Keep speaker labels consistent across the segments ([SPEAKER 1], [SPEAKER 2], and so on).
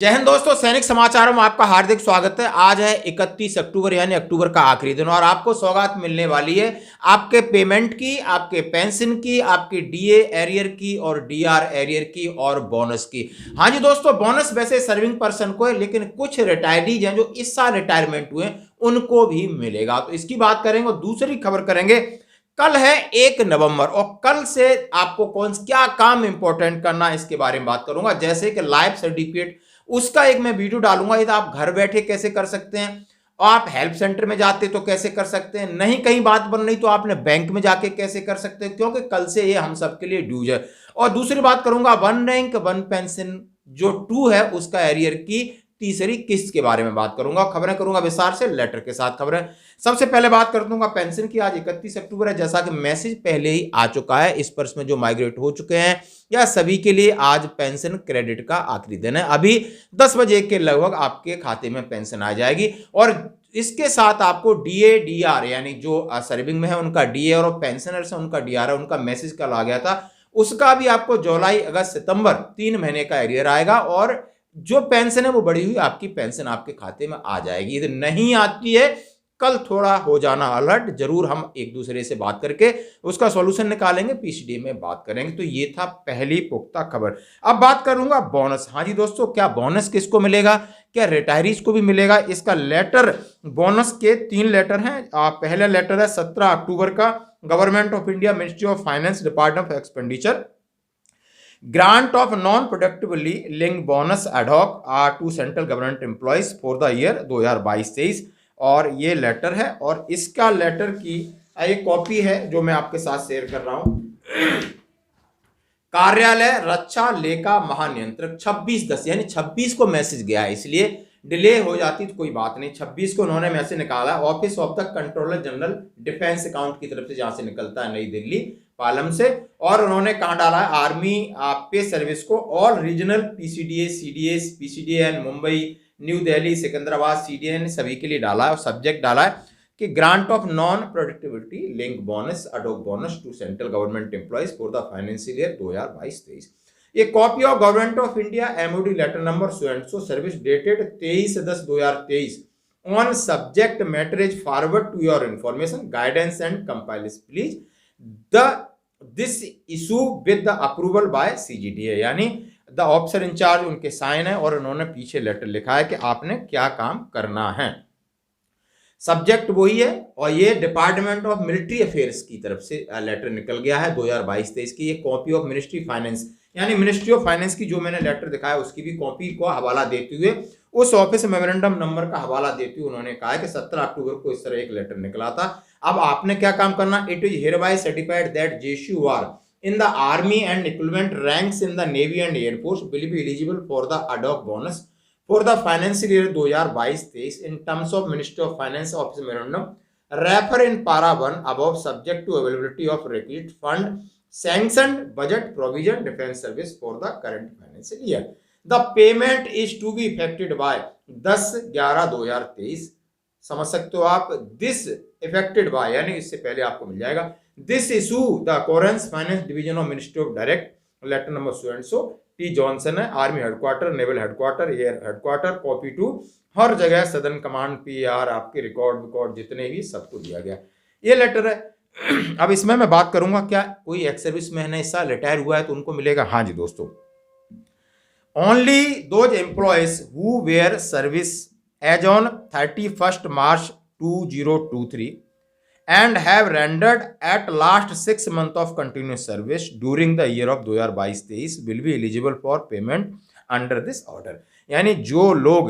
[SPEAKER 1] जय हिंद दोस्तों, सैनिक समाचारों में आपका हार्दिक स्वागत है। आज है 31 अक्टूबर यानी अक्टूबर का आखिरी दिन और आपको सौगात मिलने वाली है आपके पेमेंट की, आपके पेंशन की, आपकी डीए एरियर की और डीआर एरियर की और बोनस की। हाँ जी दोस्तों, बोनस वैसे सर्विंग पर्सन को है, लेकिन कुछ रिटायरीज हैं जो इस साल रिटायरमेंट हुए उनको भी मिलेगा, तो इसकी बात करेंगे। और दूसरी खबर करेंगे, कल है 1 नवंबर और कल से आपको कौन क्या काम इंपॉर्टेंट करना है इसके बारे में बात करूंगा। जैसे कि लाइफ सर्टिफिकेट, उसका एक मैं वीडियो डालूंगा। ये आप घर बैठे कैसे कर सकते हैं, आप हेल्प सेंटर में जाते तो कैसे कर सकते हैं, नहीं कहीं बात बन रही तो आपने बैंक में जाके कैसे कर सकते हैं, क्योंकि कल से ये हम सबके लिए ड्यूज है। और दूसरी बात करूंगा, वन रैंक वन पेंशन जो 2 है उसका एरियर की तीसरी किस्त के बारे में बात करूंगा। खबरें करूंगा विस्तार से, लेटर के साथ खबरें। सबसे पहले बात कर दूंगा पेंशन की। आज 31 अक्टूबर है, जैसा कि मैसेज पहले ही आ चुका है इस पर, इसमें जो माइग्रेट हो चुके हैं या सभी के लिए आज पेंशन क्रेडिट का आखिरी दिन है। अभी 10 बजे के लगभग आपके खाते में पेंशन आ जाएगी और इसके साथ आपको डीए डीआर यानी जो सर्विंग में है उनका डीए और पेंशनर्स है उनका डीआर है, उनका मैसेज कल आ गया था। उसका भी आपको जुलाई अगस्त सितंबर 3 महीने का एरियर आएगा और जो पेंशन है वो बढ़ी हुई आपकी पेंशन आपके खाते में आ जाएगी। यदि नहीं आती है, कल थोड़ा हो जाना अलर्ट, जरूर हम एक दूसरे से बात करके उसका सॉल्यूशन निकालेंगे, पीसीडी में बात करेंगे। तो ये था पहली पुख्ता खबर। अब बात करूंगा बोनस। हाँ जी दोस्तों, क्या बोनस किसको मिलेगा, क्या रिटायरीज को भी मिलेगा? इसका लेटर, बोनस के 3 लेटर हैं। पहला लेटर है 17 अक्टूबर का, government of India, ministry of finance, department of expenditure, grant of non productively link bonus ad hoc to central government employees for the year 2022-23, और ये लेटर है। और इसका लेटर की एक कॉपी है जो मैं आपके साथ शेयर कर रहा हूं। कार्यालय रक्षा लेखा महानियंत्रक 26/10 यानी 26 को मैसेज गया है, इसलिए डिले हो जाती तो कोई बात नहीं। 26 को उन्होंने मैसेज निकाला, office of the controller general defence account की तरफ से, जहां से निकलता है नई दिल्ली पालम से। और उन्होंने कहां डाला है, आर्मी पे सर्विस को, all regional PCDA CDS PCDN Mumbai, New Delhi, Secunderabad CDN सभी के लिए डाला है। और सब्जेक्ट डाला है कि grant of non productivity linked bonus ad hoc bonus to central government employees for the financial year 2022-23। ये copy of government of India MOD letter number so and so service dated 23/10/2023 on subject matter is forward to your information guidance and compiles please the this issue with the approval by CGDA, यानी the officer in charge उनके sign है और उन्होंने पीछे letter लिखा है कि आपने क्या काम करना है। सब्जेक्ट वही है और ये डिपार्टमेंट ऑफ मिलिट्री अफेयर्स की तरफ से लेटर निकल गया है 2022-23 की। ये कॉपी ऑफ मिनिस्ट्री फाइनेंस यानी मिनिस्ट्री ऑफ फाइनेंस की जो मैंने लेटर दिखाया उसकी भी कॉपी को हवाला देते हुए, उस ऑफिस मेमोरेंडम नंबर का हवाला देते हुए उन्होंने कहा है कि 17 अक्टूबर को इस तरह एक लेटर निकला था। अब आपने क्या काम करना, it is hereby certified that Jeshu are in the army and equivalent ranks in the navy and air force will be eligible for the ad hoc bonus for the financial year 2022-23 in terms of Ministry of Finance Office Memorandum refer in para 1 above subject to availability of requisite fund sanctioned budget provision defense service for the current financial year. The payment is to be effected by 10/11/2023। समझ सकते हो आप, this affected by यानी इससे पहले आपको मिल जाएगा। This issue the concurrence finance division of ministry of direct letter number so and so T Johnson है, army headquarter, naval headquarter, air headquarter, copy to हर जगह, सदर्न कमांड, पीआर, आपके रिकॉर्ड जितने भी सबको दिया गया, ये लेटर है। अब इसमें मैं बात करूंगा, क्या कोई एक्स सर्विस मैन है इस साल रिटायर हुआ है तो उनको मिलेगा? हाँ जी दोस्तों, only those employees who were service as on 31st March 2023 and have rendered at last 6 months of continuous service during the year of 2022-23 will be eligible for payment under this order। यानी जो लोग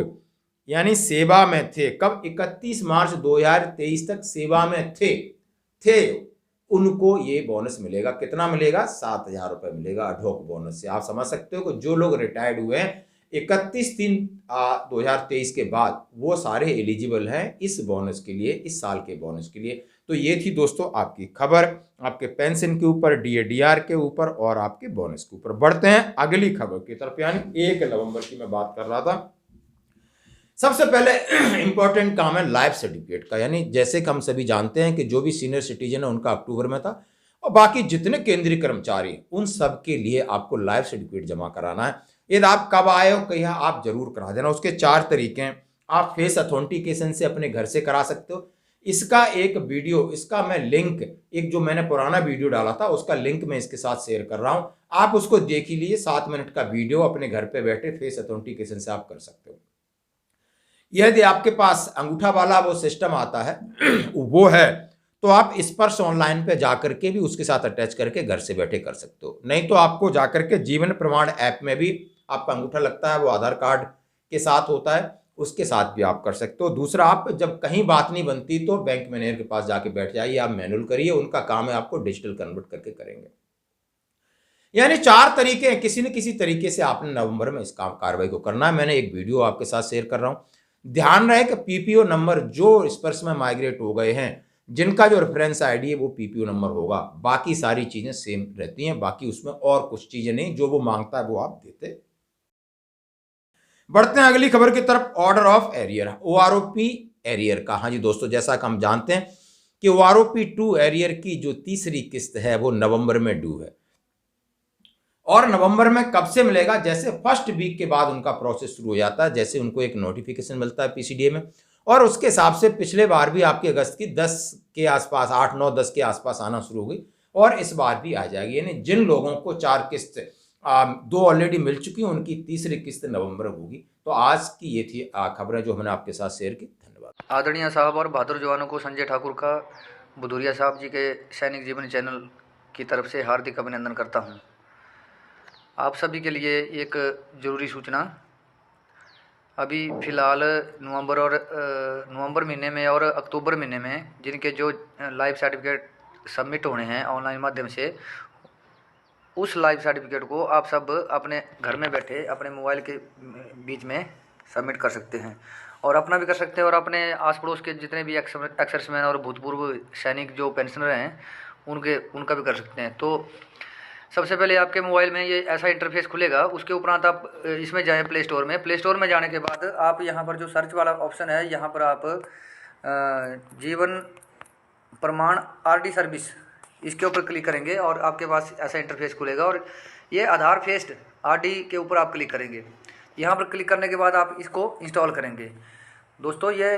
[SPEAKER 1] यानी सेवा में थे, कब 31 मार्च 2023 तक सेवा में थे उनको ये बोनस मिलेगा। कितना मिलेगा? 7,000 रुपए मिलेगा अडहॉक बोनस से। आप समझ सकते हो कि जो लोग रिटायर्ड हुए हैं 31/3/2023 के बाद वो सारे एलिजिबल हैं इस बोनस के लिए, इस साल के बोनस के लिए। तो ये थी दोस्तों आपकी खबर, आपके पेंशन के ऊपर, डीएडीआर के ऊपर और आपके बोनस के ऊपर। बढ़ते हैं अगली खबर की तरफ, यानी 1 नवंबर की मैं बात कर रहा था। सबसे पहले इंपॉर्टेंट काम है लाइफ सर्टिफिकेट का, यानी जैसे कि हम सभी जानते हैं कि जो भी सीनियर सिटीजन है उनका अक्टूबर में था और बाकी जितने केंद्रीय कर्मचारी उन सब के लिए आपको लाइफ सर्टिफिकेट जमा कराना है। यदि आप कब आए हो कहीं आप जरूर करा देना। उसके 4 तरीके हैं। आप फेस अथेंटिकेशन से अपने घर से करा सकते हो। इसका एक वीडियो, इसका मैं लिंक, एक जो मैंने पुराना वीडियो डाला था उसका लिंक मैं इसके साथ शेयर कर रहा हूं, आप उसको देख ही लीजिए। 7 मिनट का वीडियो, अपने घर पे बैठे फेस अथेंटिकेशन से आप कर सकते हो। यदि आपके पास अंगूठा वाला वो सिस्टम आता है वो है, तो आप स्पर्श ऑनलाइन पे जाकर के भी उसके साथ अटैच करके घर से बैठे कर सकते हो। नहीं तो आपको जाकर के जीवन प्रमाण ऐप में भी आपका अंगूठा लगता है, वो आधार कार्ड के साथ होता है, उसके साथ भी आप कर सकते हो। दूसरा, आप जब कहीं बात नहीं बनती तो बैंक मैनेजर के पास जाके बैठ जाइए, आप मैनुअल करिए, उनका काम है आपको डिजिटल कन्वर्ट करके करेंगे। यानी 4 तरीके हैं, किसी न किसी तरीके से आपने नवंबर में इस काम कार्रवाई को करना है। मैंने एक वीडियो आपके साथ शेयर कर रहा हूं। ध्यान रहे कि पीपीओ नंबर जो स्पर्श में माइग्रेट हो गए हैं, जिनका जो रेफरेंस आईडी है वो पीपीओ नंबर होगा, बाकी सारी चीजें सेम रहती हैं। बाकी उसमें और कुछ चीजें नहीं, जो वो मांगता है वो आप देते। बढ़ते हैं अगली खबर की तरफ, order of arrear, OROP arrear का। हाँ जी दोस्तों, जैसा कि हम जानते हैं कि ओआरओपी 2 एरियर की जो तीसरी किस्त है वो नवंबर में ड्यू है। और नवंबर में कब से मिलेगा? जैसे फर्स्ट वीक के बाद उनका प्रोसेस शुरू हो जाता है, जैसे उनको एक नोटिफिकेशन मिलता है पीसीडीए में। और उसके हिसाब से पिछले बार भी आपकी अगस्त की 10 के आसपास, 8 9 10 के आसपास आना शुरू हो गई, और इस बार भी आ जाएगी। यानी जिन लोगों को 4 किस्त 2 ऑलरेडी मिल चुकी हैं, उनकी तीसरी किस्त नवंबर होगी। तो आज की ये थी खबरें जो हमने आपके साथ शेयर की। धन्यवाद।
[SPEAKER 2] आदरणीय साहब और बहादुर जवानों को संजय ठाकुर का भदौरिया साहब जी के सैनिक जीवन चैनल की तरफ से हार्दिक अभिनंदन करता हूं। आप सभी के लिए एक ज़रूरी सूचना, अभी फ़िलहाल नवंबर महीने में और अक्टूबर महीने में जिनके जो लाइफ सर्टिफिकेट सबमिट होने हैं ऑनलाइन माध्यम से, उस लाइफ सर्टिफिकेट को आप सब अपने घर में बैठे अपने मोबाइल के बीच में सबमिट कर सकते हैं, और अपना भी कर सकते हैं और अपने आस पड़ोस के जितने भी एक्सर्समैन और भूतपूर्व सैनिक जो पेंशनर हैं उनका भी कर सकते हैं। तो सबसे पहले आपके मोबाइल में ये ऐसा इंटरफेस खुलेगा। उसके उपरांत आप इसमें जाएं प्ले स्टोर में। प्ले स्टोर में जाने के बाद आप यहाँ पर जो सर्च वाला ऑप्शन है, यहाँ पर आप जीवन प्रमाण आरडी सर्विस, इसके ऊपर क्लिक करेंगे और आपके पास ऐसा इंटरफेस खुलेगा। और ये आधार फेस्ड आरडी के ऊपर आप क्लिक करेंगे। यहाँ पर क्लिक करने के बाद आप इसको इंस्टॉल करेंगे। दोस्तों ये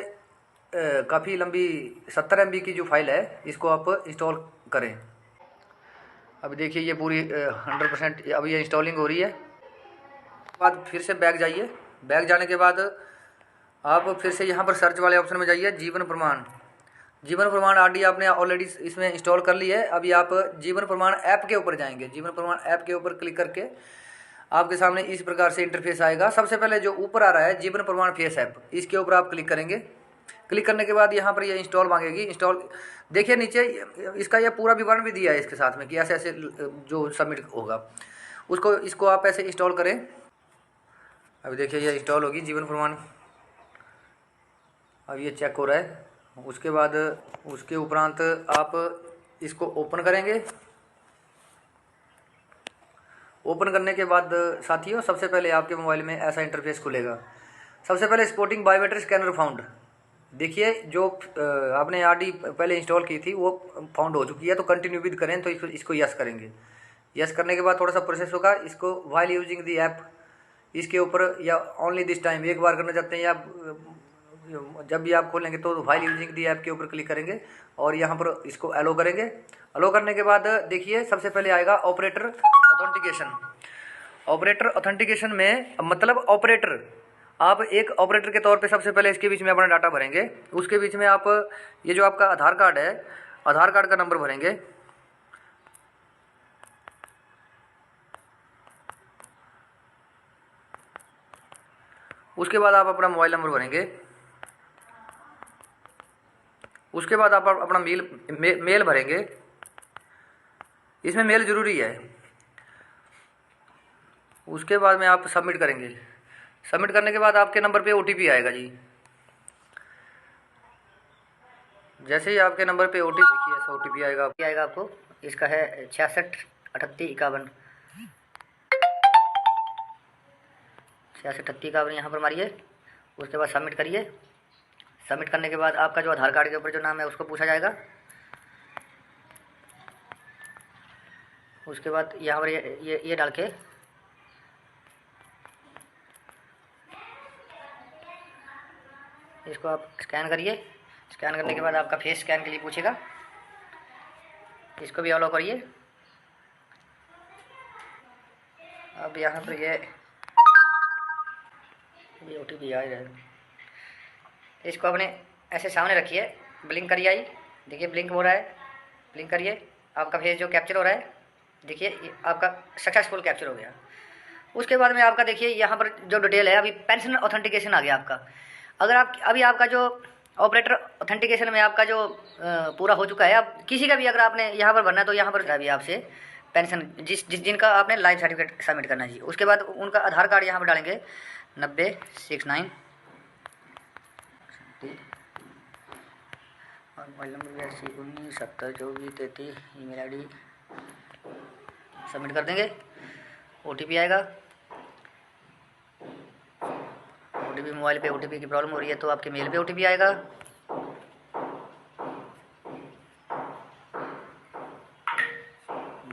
[SPEAKER 2] काफ़ी लंबी 70 MB की जो फाइल है, इसको आप इंस्टॉल करें। अभी देखिए ये पूरी 100% अभी ये इंस्टॉलिंग हो रही है। बाद फिर से बैक जाइए। बैक जाने के बाद आप फिर से यहाँ पर सर्च वाले ऑप्शन में जाइए, जीवन प्रमाण। जीवन प्रमाण आरडी आपने ऑलरेडी इसमें इंस्टॉल कर ली है। अभी आप जीवन प्रमाण ऐप के ऊपर जाएंगे। जीवन प्रमाण ऐप के ऊपर क्लिक करके आपके सामने इस प्रकार से इंटरफेस आएगा। सबसे पहले जो ऊपर आ रहा है जीवन प्रमाण फेस ऐप, इसके ऊपर आप क्लिक करेंगे। क्लिक करने के बाद यहाँ पर ये इंस्टॉल मांगेगी। इंस्टॉल देखिए नीचे इसका यह पूरा विवरण भी दिया है इसके साथ में कि ऐसे ऐसे जो सबमिट होगा उसको, इसको आप ऐसे इंस्टॉल करें। अभी देखिए ये इंस्टॉल होगी जीवन प्रमाण। अब ये चेक हो रहा है। उसके बाद उसके उपरांत आप इसको ओपन करेंगे। ओपन करने के बाद साथियों सबसे पहले आपके मोबाइल में ऐसा इंटरफेस खुलेगा। सबसे पहले स्पोर्टिंग बायोमेट्रिक स्कैनर फाउंड। देखिए जो आपने आरडी पहले इंस्टॉल की थी वो फाउंड हो चुकी है, तो कंटिन्यू विद करें, तो इसको यस करेंगे। यस करने के बाद थोड़ा सा प्रोसेस होगा। इसको व्हाइल यूजिंग दी ऐप, इसके ऊपर या ओनली दिस टाइम एक बार करना चाहते हैं, या जब भी आप खोलेंगे तो व्हाइल यूजिंग दी ऐप के ऊपर क्लिक करेंगे और यहाँ पर इसको अलो करेंगे। अलो करने के बाद देखिए सबसे पहले आएगा ऑपरेटर ऑथेंटिकेशन। ऑपरेटर ऑथेंटिकेशन में मतलब ऑपरेटर, आप एक ऑपरेटर के तौर पे सबसे पहले इसके बीच में अपना डाटा भरेंगे। उसके बीच में आप ये जो आपका आधार कार्ड है, आधार कार्ड का नंबर भरेंगे। उसके बाद आप अपना मोबाइल नंबर भरेंगे। उसके बाद आप अपना मेल भरेंगे। इसमें मेल ज़रूरी है। उसके बाद में आप सबमिट करेंगे। सबमिट करने के बाद आपके नंबर पे ओटीपी आएगा जी। जैसे ही आपके नंबर पे ओटीपी, देखिए ऐसा ओटीपी आएगा आपको। इसका है 663851 663851। यहाँ पर मारिए। उसके बाद सबमिट करिए। सबमिट करने के बाद आपका जो आधार कार्ड के ऊपर जो नाम है उसको पूछा जाएगा। उसके बाद यहाँ पर ये डाल के इसको आप स्कैन करिए। स्कैन करने के बाद आपका फेस स्कैन के लिए पूछेगा, इसको भी अलाउ करिए। अब यहाँ पर ये OTP आ रहा है, इसको अपने ऐसे सामने रखिए, ब्लिंक करिए। आई देखिए ब्लिंक हो रहा है, ब्लिंक करिए। आपका फेस जो कैप्चर हो रहा है, देखिए ये आपका सक्सेसफुल कैप्चर हो गया। उसके बाद में आपका देखिए यहाँ पर जो डिटेल है, अभी पेंशन ऑथेंटिकेशन आ गया आपका। अगर आप अभी आपका जो ऑपरेटर ऑथेंटिकेशन में आपका जो पूरा हो चुका है, अब किसी का भी अगर आपने यहाँ पर भरना है तो यहाँ पर अभी आपसे पेंशन जिनका आपने लाइफ सर्टिफिकेट सबमिट करना है जी, उसके बाद उनका आधार कार्ड यहाँ पर डालेंगे 9069 और mobile number 8219702433, email ID submit कर देंगे। OTP आएगा। OTP मोबाइल पे OTP की प्रॉब्लम हो रही है तो आपके मेल पे OTP आएगा।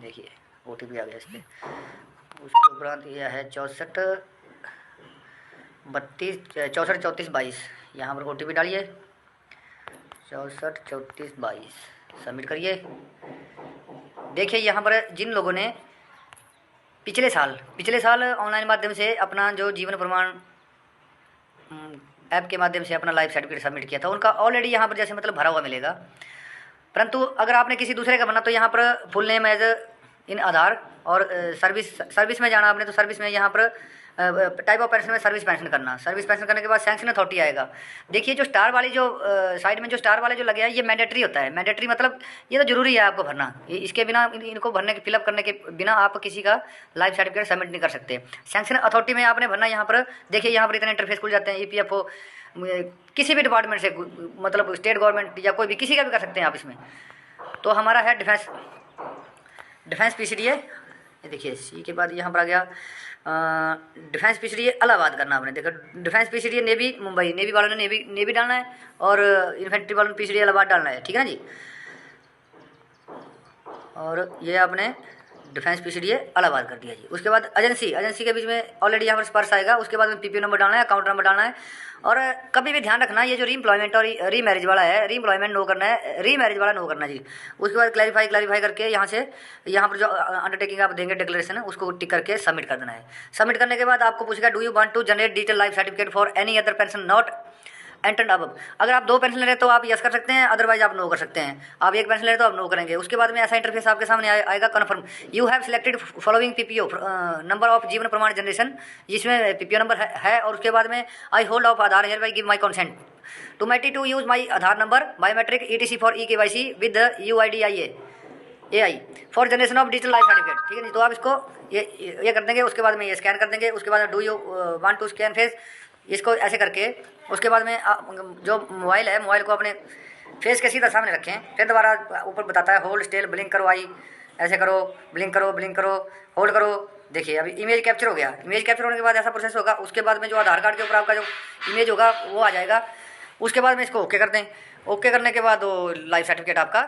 [SPEAKER 2] देखिए OTP आ गया इस पर। उसके उपरांत यह है 6432 यहाँ पर OTP डालिए 643422 सबमिट करिए। देखिए यहाँ पर जिन लोगों ने पिछले साल ऑनलाइन माध्यम से अपना जो जीवन प्रमाण ऐप के माध्यम से अपना लाइफ सर्टिफिकेट सबमिट किया था, उनका ऑलरेडी यहाँ पर जैसे मतलब भरा हुआ मिलेगा। परंतु अगर आपने किसी दूसरे का भरना तो यहाँ पर फुल नेम एज इन आधार और सर्विस में जाना आपने तो सर्विस में यहाँ पर टाइप ऑफ पेंशन में सर्विस पेंशन करना। सर्विस पेंशन करने के बाद सैंक्शन अथॉरिटी आएगा। देखिए जो स्टार वाली जो साइड में जो स्टार वाले जो लगे हैं, ये मैंडेटरी होता है। मैंडेटरी मतलब ये तो जरूरी है आपको भरना, इसके बिना इनको भरने के फिलअप करने के बिना आप किसी का लाइफ सर्टिफिकेट सबमिट नहीं कर सकते। सैंक्शन अथॉरिटी में आपने भरना। यहाँ पर देखिए यहाँ पर इतने इंटरफेस खुल जाते हैं। EPFO किसी भी डिपार्टमेंट से, मतलब स्टेट गवर्नमेंट या कोई भी, किसी का भी कर सकते हैं आप इसमें। तो हमारा है डिफेंस PCDA। ये देखिए सी के बाद यहाँ पर आ गया डिफेंस PCDA इलाहाबाद करना आपने। देखो defence PCDA navy Mumbai, navy वालों ने नेवी डालना है और इन्फेंट्री वालों ने PCDA इलाहाबाद डालना है, ठीक है ना जी। और ये आपने डिफेंस PCDA इलाहाबाद कर दिया जी। उसके बाद एजेंसी के बीच में ऑलरेडी यहाँ पर स्पर्श आएगा। उसके बाद में PPO नंबर डालना है, अकाउंट नंबर डालना है। और कभी भी ध्यान रखना, ये जो रीएम्प्लॉयमेंट और रीमैरिज वाला है, रीएम्प्लॉयमेंट नो करना है, रीमैरिज वाला नो करना जी। उसके बाद क्लैरिफाई करके यहाँ पर जो अंडरटेकिंग आप देंगे डिक्लेरेशन, उसको टिक करके सबमिट कर देना है। सबमिट करने के बाद आपको पूछेगा do you want to generate digital life certificate for any other pension not entered above. अगर आप 2 पेंशन ले रहे हैं तो आप यस कर सकते हैं, अदरवाइज आप नो कर सकते हैं। आप 1 पेंशन ले रहे हैं तो आप नो करेंगे। उसके बाद में ऐसा इंटरफेस आपके सामने आएगा, confirm you have selected following PPO number of जीवन प्रमाण जनरेशन, जिसमें PPO नंबर है। और उसके बाद में I hold of Aadhaar hereby give my consent to use my Aadhaar number biometric ETC for EKYC with UID AI for generation of digital life certificate, ठीक है जी। तो आप इसको ये कर देंगे। उसके बाद में ये स्कैन कर देंगे। उसके बाद do you want to scan face, इसको ऐसे करके उसके बाद में जो मोबाइल है, मोबाइल को अपने फेस के सीधा सामने रखें। फिर दोबारा ऊपर बताता है होल्ड स्टिल, ब्लिंक करो, आई ऐसे करो, ब्लिंक करो, होल्ड करो। देखिए अभी इमेज कैप्चर हो गया। इमेज कैप्चर होने के बाद ऐसा प्रोसेस होगा। उसके बाद में जो आधार कार्ड के ऊपर आपका जो इमेज होगा वो आ जाएगा। उसके बाद में इसको ओके कर दें। ओके करने के बाद वो लाइफ सर्टिफिकेट आपका